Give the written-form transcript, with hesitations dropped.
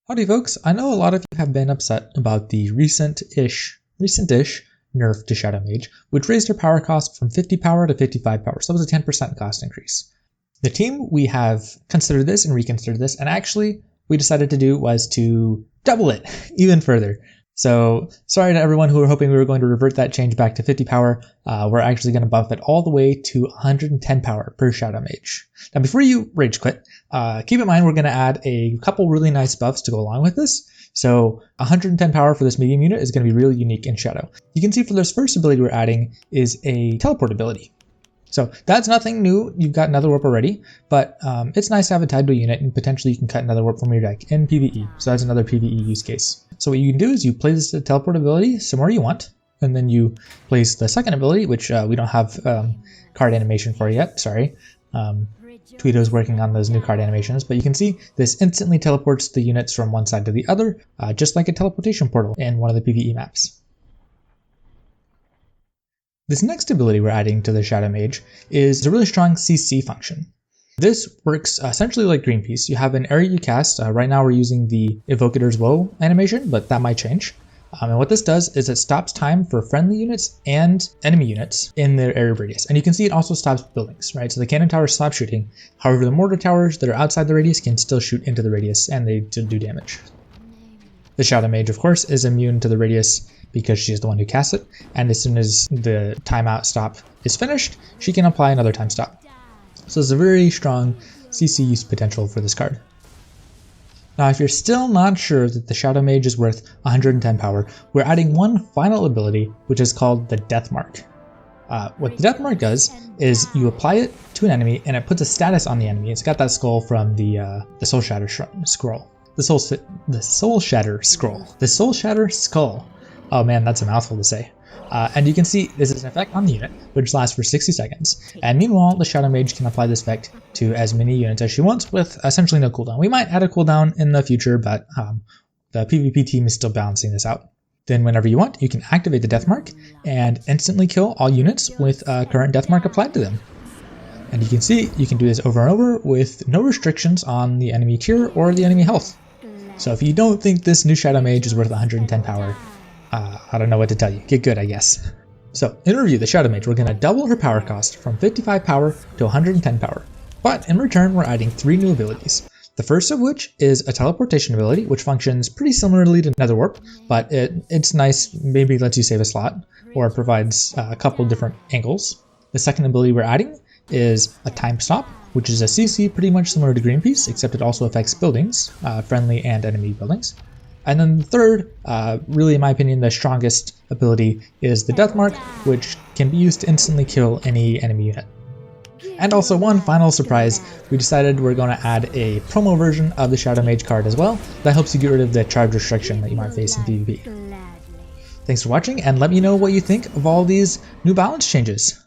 Howdy folks, I know a lot of you have been upset about the recent-ish nerf to Shadow Mage, which raised her power cost from 50 power to 55 power, so that was a 10% cost increase. The team, we have considered this and reconsidered this, and actually we decided to do was to double it even further. So sorry to everyone who were hoping we were going to revert that change back to 50 power. We're actually going to buff it all the way to 110 power per Shadow Mage. Now before you rage quit, keep in mind we're going to add a couple really nice buffs to go along with this. So 110 power for this medium unit is going to be really unique in Shadow. You can see for this first ability we're adding is a teleport ability. So that's nothing new, you've got another warp already, but it's nice to have it tied to a unit and potentially you can cut another warp from your deck in PvE. So that's another PvE use case. So what you can do is you place the teleport ability somewhere you want, and then you place the second ability, which we don't have card animation for yet, sorry. Tweeto's working on those new card animations, but you can see this instantly teleports the units from one side to the other, just like a teleportation portal in one of the PvE maps. This next ability we're adding to the Shadow Mage is a really strong CC function. This works essentially like Greenpeace. You have an area you cast. Right now we're using the Evocator's Woe animation, but that might change. And what this does is it stops time for friendly units and enemy units in their area radius. And you can see it also stops buildings, right? So the cannon towers stop shooting. However, the mortar towers that are outside the radius can still shoot into the radius and they do damage. The Shadow Mage, of course, is immune to the radius because she's the one who casts it. And as soon as the timeout stop is finished, she can apply another time stop. So there's a very strong CC use potential for this card. Now, if you're still not sure that the Shadow Mage is worth 110 power, we're adding one final ability, which is called the Death Mark. What the Death Mark does is you apply it to an enemy and it puts a status on the enemy. It's got that skull from the Soul Shatter scroll. The Soul Shatter scroll. The Soul Shatter skull. Oh man, that's a mouthful to say. And you can see this is an effect on the unit, which lasts for 60 seconds. And meanwhile, the Shadow Mage can apply this effect to as many units as she wants with essentially no cooldown. We might add a cooldown in the future, but the PvP team is still balancing this out. Then whenever you want, you can activate the Death Mark and instantly kill all units with current Death Mark applied to them. And you can see you can do this over and over with no restrictions on the enemy cure or the enemy health. So if you don't think this new Shadow Mage is worth 110 power, I don't know what to tell you. Get good, I guess. So, in review, the Shadow Mage, we're going to double her power cost from 55 power to 110 power. But in return, we're adding 3 new abilities. The first of which is a teleportation ability, which functions pretty similarly to Nether Warp, but it's nice, maybe lets you save a slot, or provides a couple different angles. The second ability we're adding is a time stop, which is a CC pretty much similar to Greenpeace, except it also affects buildings, friendly and enemy buildings. And then the third, really in my opinion, the strongest ability is the Death Mark, which can be used to instantly kill any enemy unit. And also one final surprise, we decided we're going to add a promo version of the Shadow Mage card as well. That helps you get rid of the charge restriction that you might face in PvP. Thanks for watching, and let me know what you think of all these new balance changes.